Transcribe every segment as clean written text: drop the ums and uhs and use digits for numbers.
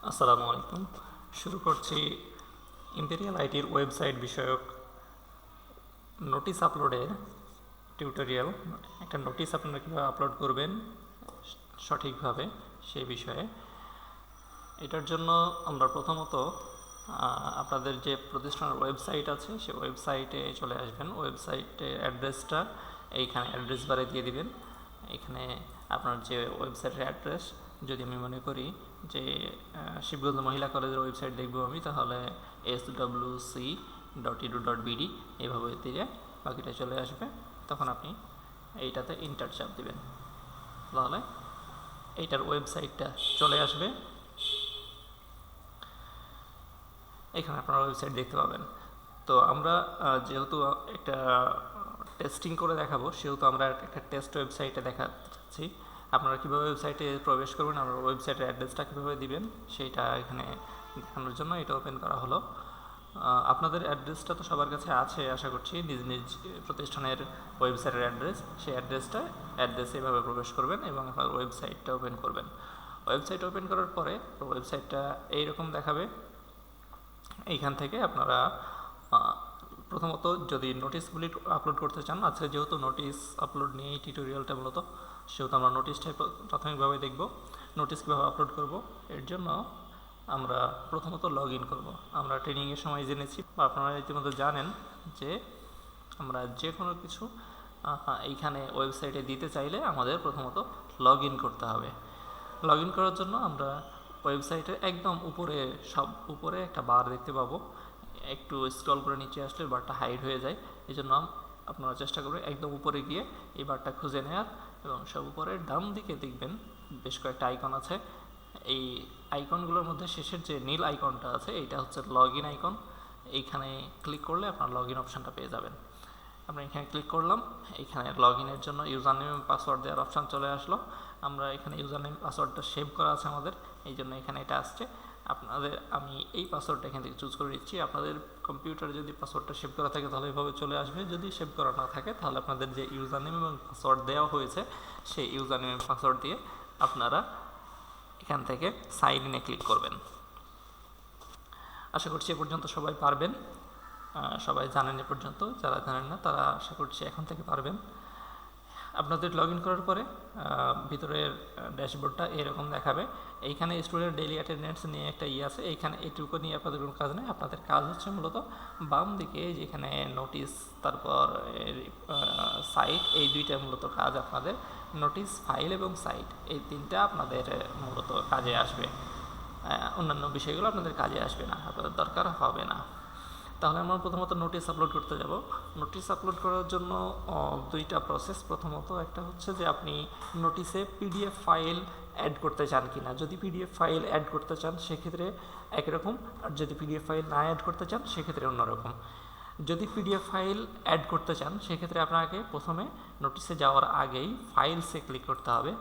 আসসালামু আলাইকুম। শুরু করছি ইম্পেরিয়াল আইটির ওয়েবসাইট বিষয়ক নোটিশ আপলোডের টিউটোরিয়াল। একটা নোটিশ আপনারা কীভাবে আপলোড করবেন সঠিকভাবে সেই বিষয়ে। এটার জন্য আমরা প্রথমত আপনাদের যে প্রতিষ্ঠানের ওয়েবসাইট আছে সেই ওয়েবসাইটে চলে আসবেন। ওয়েবসাইটের অ্যাড্রেসটা এইখানে অ্যাড্রেস বারে দিয়ে দিবেন। এখানে আপনার যে ওয়েবসাইটের অ্যাড্রেস, যদি আমি মনে করি যে শিবগঞ্জ মহিলা কলেজের ওয়েবসাইট দেখব আমি, তাহলে swc.edu.bd এইভাবে দিয়ে বাকিটা চলে আসবে। তখন আপনি এইটাতে ইন্টার চাপ দিবেন, তাহলে এইটার ওয়েবসাইটটা চলে আসবে। এখানে আপনারা ওয়েবসাইট দেখতে পাবেন। তো আমরা যেহেতু একটা টেস্টিং করে দেখাবো, সেহেতু আমরা একটা টেস্ট ওয়েবসাইটে দেখাচ্ছি। আপনারা কীভাবে ওয়েবসাইটে প্রবেশ করবেন, আপনার ওয়েবসাইটের অ্যাড্রেসটা কীভাবে দিবেন সেইটা এখানে দেখানোর জন্য এটা ওপেন করা হলো। আপনাদের অ্যাড্রেসটা তো সবার কাছে আছে আশা করছি, নিজ নিজ প্রতিষ্ঠানের ওয়েবসাইটের অ্যাড্রেস। সেই অ্যাড্রেসে এভাবে প্রবেশ করবেন এবং আপনার ওয়েবসাইটটা ওপেন করবেন। ওয়েবসাইট ওপেন করার পরে ওয়েবসাইটটা এইরকম দেখাবে। এইখান থেকে আপনারা প্রথমত যদি নোটিশগুলি আপলোড করতে চান, আজকে যেহেতু নোটিশ আপলোড নিয়ে এই টিউটোরিয়ালটা মূলত, সেহেতু আমরা নোটিশটাই প্রাথমিকভাবে দেখব। নোটিশ কীভাবে আপলোড করব, এর জন্য আমরা প্রথমত লগ ইন করবো। আমরা ট্রেনিংয়ের সময় জেনেছি বা আপনারা ইতিমধ্যে জানেন যে আমরা যে কোনো কিছু এইখানে ওয়েবসাইটে দিতে চাইলে আমাদের প্রথমত লগ ইন করতে হবে। লগ ইন করার জন্য আমরা ওয়েবসাইটের একদম উপরে একটা বার দেখতে পাবো। একটু স্ক্রল করে নিচে আসলে বারটা হাইড হয়ে যায়। এই জন্য আপনারা চেষ্টা করবেন একদম উপরে গিয়ে এই বারটা খুঁজে নেওয়ার, এবং সব উপরে ডান দিকে দেখবেন বেশ কয়েকটা আইকন আছে। এই আইকনগুলোর মধ্যে শেষের যে নীল আইকনটা আছে, এইটা হচ্ছে লগ ইন আইকন। এইখানে ক্লিক করলে আপনার লগ ইন অপশানটা পেয়ে যাবেন। আমরা এখানে ক্লিক করলাম। এখানে লগ ইনের জন্য ইউজার নেম এবং পাসওয়ার্ড দেওয়ার অপশান চলে আসলো। আমরা এখানে ইউজার নেম পাসওয়ার্ডটা সেভ করা আছে আমাদের, এই জন্য এখানে এটা আসছে। আমি এই পাসওয়ার্ডটা এখান থেকে চুজ করে দিচ্ছি। আপনাদের কম্পিউটারে যদি পাসওয়ার্ডটা সেভ করা থাকে তাহলে এভাবে চলে আসবে। যদি সেভ করা না থাকে তাহলে আপনাদের যে ইউজার নেম এবং পাসওয়ার্ড দেওয়া হয়েছে সেই ইউজার নেম এবং পাসওয়ার্ড দিয়ে আপনারা এখান থেকে সাইন ইনে ক্লিক করবেন। আশা করছি এ পর্যন্ত সবাই পারবেন, সবাই জানেন এ পর্যন্ত। যারা জানেন না তারা আশা করছি এখন থেকে পারবেন। আপনাদের লগ ইন করার পরে ভিতরের ড্যাশবোর্ডটা এরকম দেখাবে। এইখানে স্টুডেন্ট ডেইলি অ্যাটেন্ডেন্স নিয়ে একটা আছে, এইখানে এইটুকু নিয়ে আপনাদের কোনো কাজ নেই। আপনাদের কাজ হচ্ছে মূলত বাম দিকে যেখানে নোটিশ, তারপর সাইট, এই দুইটা মূলত কাজ আপনাদের। নোটিশ, ফাইল এবং সাইট, এই তিনটা আপনাদের মূলত কাজে আসবে। অন্যান্য বিষয়গুলো আপনাদের কাজে আসবে না, আপনাদের দরকার হবে না। তাহলে আমরা প্রথমত নোটিশ আপলোড করতে যাব। নোটিশ আপলোড করার জন্য দুইটা প্রসেস। প্রথমত একটা হচ্ছে যে আপনি নোটিশে পিডিএফ ফাইল অ্যাড করতে চান কি না। যদি পিডিএফ ফাইল অ্যাড করতে চান সেক্ষেত্রে একরকম, আর যদি পিডিএফ ফাইল না অ্যাড করতে চান সেক্ষেত্রে অন্যরকম। যদি পিডিএফ ফাইল অ্যাড করতে চান সেক্ষেত্রে আপনাকে প্রথমে নোটিশে যাওয়ার আগেই ফাইলসে ক্লিক করতে হবে।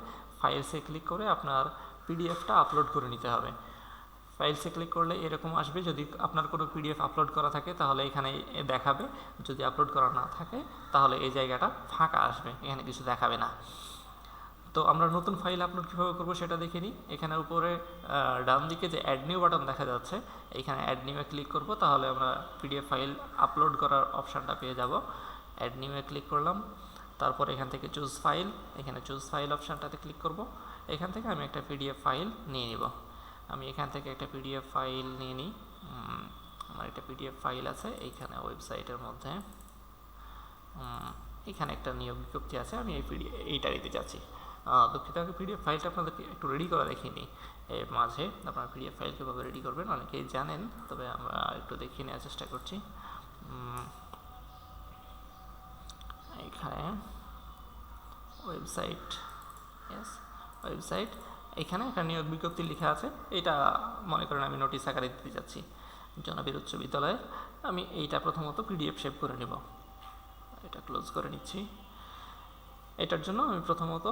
ফাইলসে ক্লিক করে আপনার পিডিএফটা আপলোড করে নিতে হবে। ফাইলসে ক্লিক করলে এরকম আসবে। যদি আপনার কোনো পিডিএফ আপলোড করা থাকে তাহলে এখানে দেখাবে, যদি আপলোড করা না থাকে তাহলে এই জায়গাটা ফাঁকা আসবে, এখানে কিছু দেখাবে না। তো আমরা নতুন ফাইল আপলোড কীভাবে করবো সেটা দেখে নিই। এখানে উপরে ডান দিকে যে অ্যাড নিউ বাটন দেখা যাচ্ছে, এখানে অ্যাড নিউয়ে ক্লিক করব, তাহলে আমরা পিডিএফ ফাইল আপলোড করার অপশানটা পেয়ে যাব। অ্যাড নিউয়ে ক্লিক করলাম, তারপর এখান থেকে চুজ ফাইল, এখানে চুজ ফাইল অপশানটাতে ক্লিক করব। এখান থেকে আমি একটা পিডিএফ ফাইল নিয়ে নিব। আমি এখান থেকে একটা পিডিএফ ফাইল নিয়ে নিই। আমার একটা পিডিএফ ফাইল আছে এইখানে ওয়েবসাইটের মধ্যে। এখানে একটা নিয়োগ বিজ্ঞপ্তি আছে, আমি এইটা নিতে চাচ্ছি। দুঃখিত, আগে পিডিএফ ফাইলটা আপনাদেরকে একটু রেডি করা দেখিনি। এর মাঝে আপনারা পিডিএফ ফাইল কীভাবে রেডি করবেন অনেকেই জানেন, তবে আমরা একটু দেখিয়ে নেওয়ার চেষ্টা করছি। এখানে ওয়েবসাইট, এখানে একটা নিয়োগ বিজ্ঞপ্তি লেখা আছে। এটা মনে করেন আমি নোটিশ আকারে দিতে যাচ্ছি জনবীর উচ্চ বিদ্যালয়ে। আমি এইটা প্রথমত পিডিএফ সেভ করে নেব, এটা ক্লোজ করে নিচ্ছি। এটার জন্য আমি প্রথমত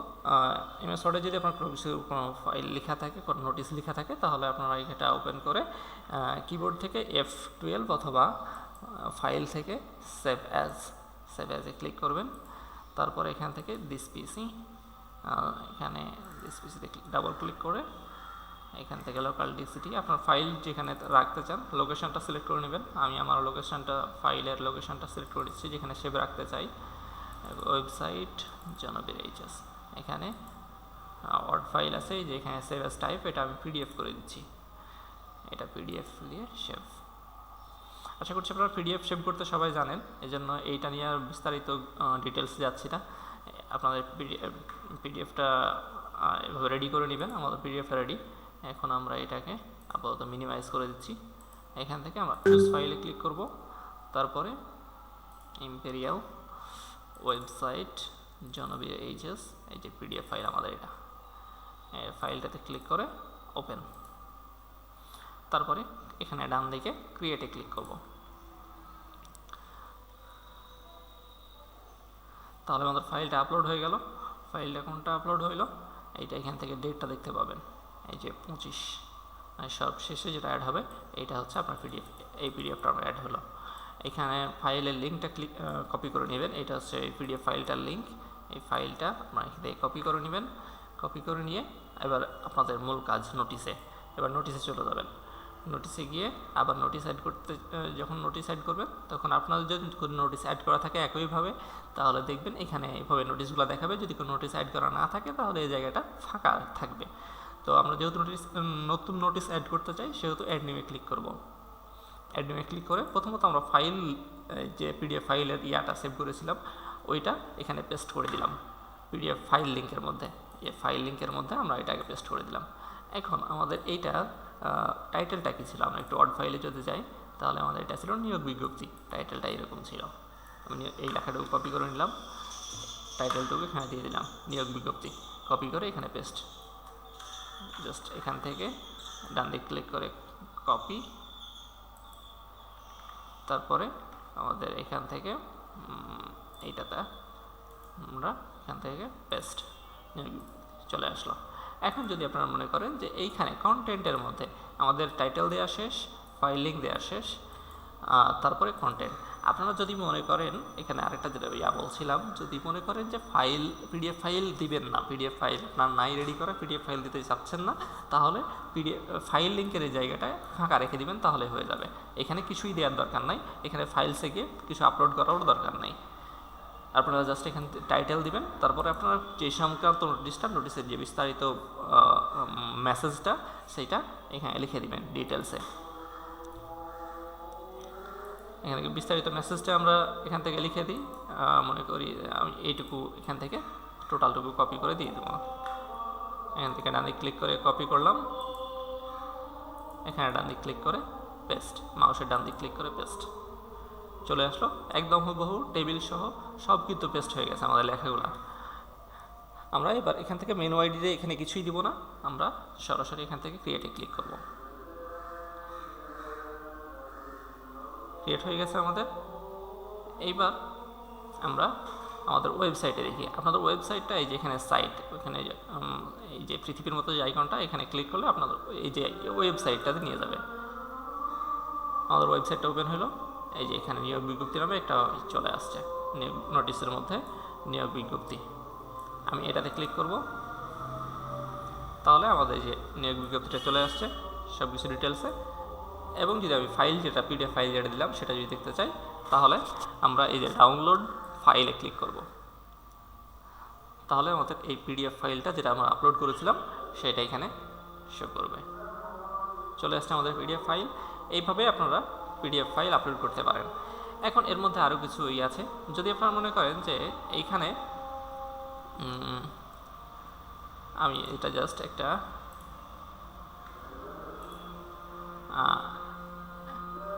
এমএস ওয়ার্ডে যদি আপনার কোনো ফাইল লেখা থাকে, কোনো নোটিশ লেখা থাকে, তাহলে আপনারা এটা ওপেন করে কিবোর্ড থেকে F12 অথবা ফাইল থেকে সেভ অ্যাজে ক্লিক করবেন। তারপর এখান থেকে দিস পিসি, এখানে দিস পিসিতে ডাবল ক্লিক করে এখান থেকে লোকালিটি সিটি, আপনার ফাইল যেখানে রাখতে চান লোকেশনটা সিলেক্ট করে নেবেন। আমি আমার লোকেশনটা, ফাইলের লোকেশনটা সিলেক্ট করে দিচ্ছি যেখানে সেভ রাখতে চাই। ওয়েবসাইট জনবীর এইচএস, এখানে ওয়ার্ড ফাইল আছে যেখানে সেভ অ্যাজ টাইপ, এটা আমি পিডিএফ করে দিচ্ছি। এটা পিডিএফ দিয়ে সেভ। আশা করছি আপনারা পিডিএফ সেভ করতে সবাই জানেন, এই জন্য এইটা নিয়ে আর বিস্তারিত ডিটেলস যাচ্ছি না। আপনাদের পিডিএফটা এভাবে রেডি করে নেবেন। আমাদের পিডিএফটা রেডি। এখন আমরা এটাকে আপাতত মিনিমাইজ করে দিচ্ছি। এখান থেকে আমরা চুজ ফাইলে ক্লিক করব, তারপরে ইম্পেরিয়াল ওয়েবসাইট জনবীর এইচএস, এই যে পিডিএফ ফাইল আমাদের এটা, ফাইলটাতে ক্লিক করে ওপেন। তারপরে এখানে ডান দিকে ক্রিয়েটে ক্লিক করব। তাহলে আমাদের ফাইলটা আপলোড হয়ে গেল। ফাইলটা কোনটা আপলোড হইলো, এইটা এখান থেকে ডেটটা দেখতে পাবেন, এই যে 25, মানে সবশেষে যেটা অ্যাড হবে এইটা হচ্ছে আপনার পিডিএফ। এই পিডিএফটা আমার অ্যাড হলো। এখানে ফাইলের লিঙ্কটা কপি করে নেবেন, এটা হচ্ছে এই পিডিএফ ফাইলটার লিঙ্ক। এই ফাইলটা আপনার এখান থেকে কপি করে নেবেন। কপি করে নিয়ে এবার আপনাদের মূল কাজ নোটিসে, এবার নোটিসে চলে যাবেন। নোটিসে গিয়ে আবার নোটিস অ্যাড করতে, যখন নোটিস অ্যাড করবেন তখন আপনাদের যদি কোনো নোটিস অ্যাড করা থাকে একইভাবে, তাহলে দেখবেন এখানে এইভাবে নোটিশগুলো দেখাবে। যদি কোনো নোটিস অ্যাড করা না থাকে তাহলে এই জায়গাটা ফাঁকা থাকবে। তো আমরা যেহেতু নতুন নোটিস অ্যাড করতে চাই সেহেতু অ্যাড নিউয়ে ক্লিক করব। অ্যাড নিউয়ে ক্লিক করে প্রথমত আমরা ফাইল, যে পিডিএফ ফাইলের ইয়াটা সেভ করেছিলাম ওইটা এখানে পেস্ট করে দিলাম পিডিএফ ফাইল লিঙ্কের মধ্যে। এই ফাইল লিঙ্কের মধ্যে আমরা এটাকে পেস্ট করে দিলাম। এখন আমাদের এইটা টাইটেলটা কী ছিল, আমরা একটু ওয়ার্ড ফাইলে যদি যাই তাহলে আমাদের এটা ছিল নিয়োগ বিজ্ঞপ্তি। টাইটেলটা এরকম ছিল। আমি এই লেখাটুকু কপি করে নিলাম, টাইটেলটুকু এখানে দিয়ে দিলাম নিয়োগ বিজ্ঞপ্তি। কপি করে এখানে পেস্ট। জাস্ট এখান থেকে ডান দিক ক্লিক করে কপি, তারপরে আমাদের এখান থেকে এইটাতে আমরা এখান থেকে পেস্ট চলে আসলো। এখন যদি আপনারা মনে করেন যে এইখানে কন্টেন্টের মধ্যে আমাদের টাইটেল দেওয়া শেষ, ফাইল লিঙ্ক দেওয়া শেষ, তারপরে কন্টেন্ট, আপনারা যদি মনে করেন এখানে আরেকটা যেটা বলছিলাম, যদি মনে করেন যে ফাইল পিডিএফ ফাইল দিবেন না, পিডিএফ ফাইল আপনার নাই রেডি করা, পিডিএফ ফাইল দিতে চাচ্ছেন না, তাহলে পিডিএফ ফাইল লিঙ্কের এই জায়গাটায় ফাঁকা রেখে দিবেন, তাহলে হয়ে যাবে। এখানে কিছুই দেওয়ার দরকার নাই, এখানে ফাইলসে গিয়ে কিছু আপলোড করারও দরকার নেই। আপনারা জাস্ট এখান থেকে টাইটেল দিবেন, তারপরে আপনারা যে সংক্রান্ত নোটিসের যে বিস্তারিত মেসেজটা সেইটা এখানে লিখে দিবেন ডিটেলসে। এখানে বিস্তারিত মেসেজটা আমরা এখান থেকে লিখে দিই। মনে করি আমি এইটুকু এখান থেকে টোটালটুকু কপি করে দিয়ে দেবো। এখান থেকে ডান দিক ক্লিক করে কপি করলাম, এখানে ডান দিক ক্লিক করে পেস্ট, মাউসের ডান দিক ক্লিক করে পেস্ট চলে আসলো। একদম হুবহু টেবিল সহ সব কিন্তু পেস্ট হয়ে গেছে আমাদের লেখাগুলো। আমরা এবার এখান থেকে মেনু আইডিতে এখানে কিছুই দিব না, আমরা সরাসরি এখান থেকে ক্রিয়েটে ক্লিক করব। ক্রিয়েট হয়ে গেছে আমাদের। এইবার আমরা আমাদের ওয়েবসাইটে দেখি। আপনাদের ওয়েবসাইটটা এই যে এখানে সাইট, ওইখানে এই যে পৃথিবীর মতো যে আইকনটা এখানে ক্লিক করলে আপনাদের এই যে ওয়েবসাইটটাতে নিয়ে যাবে। আমাদের ওয়েবসাইটটা ওপেন হলো, এই যে এখানে নিয়োগ বিজ্ঞপ্তি নামে একটা চলে আসছে নোটিসের মধ্যে নিয়োগ বিজ্ঞপ্তি। আমি এটাতে ক্লিক করব, তাহলে আমাদের যে নিয়োগ বিজ্ঞপ্তিটা চলে আসছে সব কিছু ডিটেলসে। এবং যদি আমি ফাইল যেটা পিডিএফ ফাইল যেটা দিলাম সেটা যদি দেখতে চাই তাহলে আমরা এই যে ডাউনলোড ফাইলে ক্লিক করব। তাহলে আমাদের এই পিডিএফ ফাইলটা যেটা আমরা আপলোড করেছিলাম সেটা এখানে শো করবে। চলে আসছে আমাদের পিডিএফ ফাইল। এইভাবে আপনারা পিডিএফ ফাইল আপলোড করতে পারেন। এখন এর মধ্যে আরও কিছু আছে। যদি আপনারা মনে করেন যে এইখানে আমি এটা জাস্ট একটা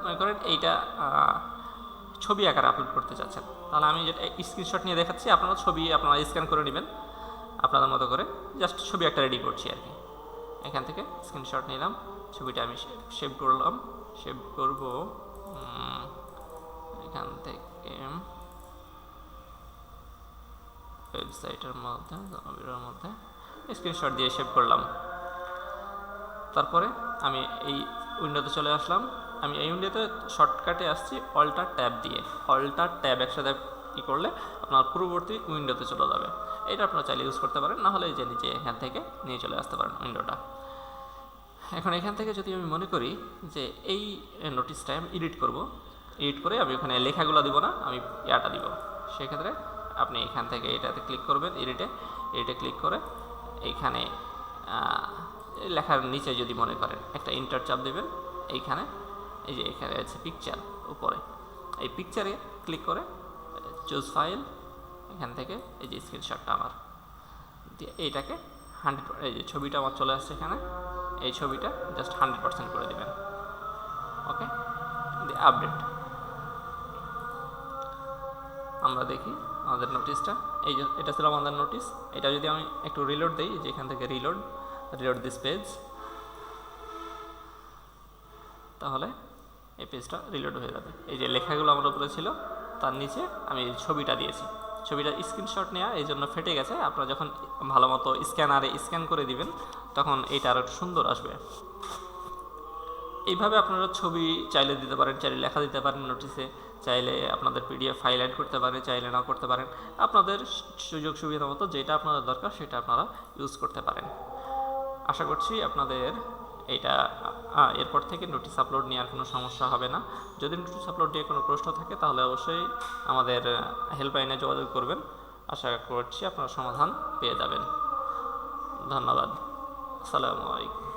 মনে করেন এইটা ছবি আকারে আপলোড করতে চাচ্ছেন, তাহলে আমি যেটা স্ক্রিনশট নিয়ে দেখাচ্ছি, আপনারা ছবি আপনারা স্ক্যান করে নেবেন আপনাদের মতো করে। জাস্ট ছবি একটা রেডি করছি আর কি। এখান থেকে স্ক্রিনশট নিলাম, ছবিটা আমি সেভ করলাম। সেভ করব এখান থেকে ওয়েবসাইটের মধ্যে জনবীরের মধ্যে স্ক্রিনশট দিয়ে সেভ করলাম। তারপরে আমি এই উইন্ডোতে চলে আসলাম। আমি এই উইন্ডোতে শর্টকাটে আসছি অল্টার ট্যাব দিয়ে। অল্টার ট্যাব একসাথে কী করলে আপনার পূর্ববর্তী উইন্ডোতে চলে যাবে। এটা আপনারা চাইলে ইউজ করতে পারেন, নাহলে যে নিচে এখান থেকে নিয়ে চলে আসতে পারেন উইন্ডোটা। এখন এখান থেকে যদি আমি মনে করি যে এই নোটিশটা আমি এডিট করব, এডিট করে আমি ওখানে লেখাগুলো দিব না, আমি ইয়াটা দিব, সেক্ষেত্রে আপনি এখান থেকে এটাতে ক্লিক করবেন, এডিটে ক্লিক করে এইখানে লেখার নিচে যদি মনে করেন একটা ইন্টার চাপ দেবেন, এইখানে এই যে এখানে আছে পিকচার উপরে, এই পিকচারে ক্লিক করে চুজ ফাইল, এখান থেকে এই যে স্ক্রিনশটটা আমার দিয়ে এইটাকে 100, এই যে ছবিটা আমার চলে আসছে এখানে, এই ছবিটা জাস্ট 100% করে দেবেন। ওকে, আপডেট আমরা দেখি আমাদের নোটিশটা, এই যে এটা ছিল আমাদের নোটিশ। এটা যদি আমি একটু রিলোড দিই, যে এখান থেকে রিলোড দিস পেজ, তাহলে এই পেজটা রিলোড হয়ে যাবে। এই যে লেখাগুলো আমার উপরে ছিল, তার নিচে আমি ছবিটা দিয়েছি, ছবিটা স্ক্রিনশট নেওয়া এই জন্য ফেটে গেছে। আপনারা যখন ভালো মতো স্ক্যানারে স্ক্যান করে দিবেন তখন এইটা আরও সুন্দর আসবে। এইভাবে আপনারা ছবি চাইলে দিতে পারেন, চাইলে লেখা দিতে পারেন নোটিশে, চাইলে আপনাদের পিডিএফ ফাইল অ্যাড করতে পারেন, চাইলে নাও করতে পারেন, আপনাদের সুযোগ সুবিধা মতো যেটা আপনাদের দরকার সেটা আপনারা ইউজ করতে পারেন। আশা করছি আপনাদের এইটা এরপর থেকে নোটিশ আপলোড নেওয়ার কোনো সমস্যা হবে না। যদি নোটিশ আপলোড নিয়ে কোনো প্রশ্ন থাকে তাহলে অবশ্যই আমাদের হেল্পলাইনে যোগাযোগ করবেন, আশা করছি আপনারা সমাধান পেয়ে যাবেন। ধন্যবাদ, আসসালামু আলাইকুম।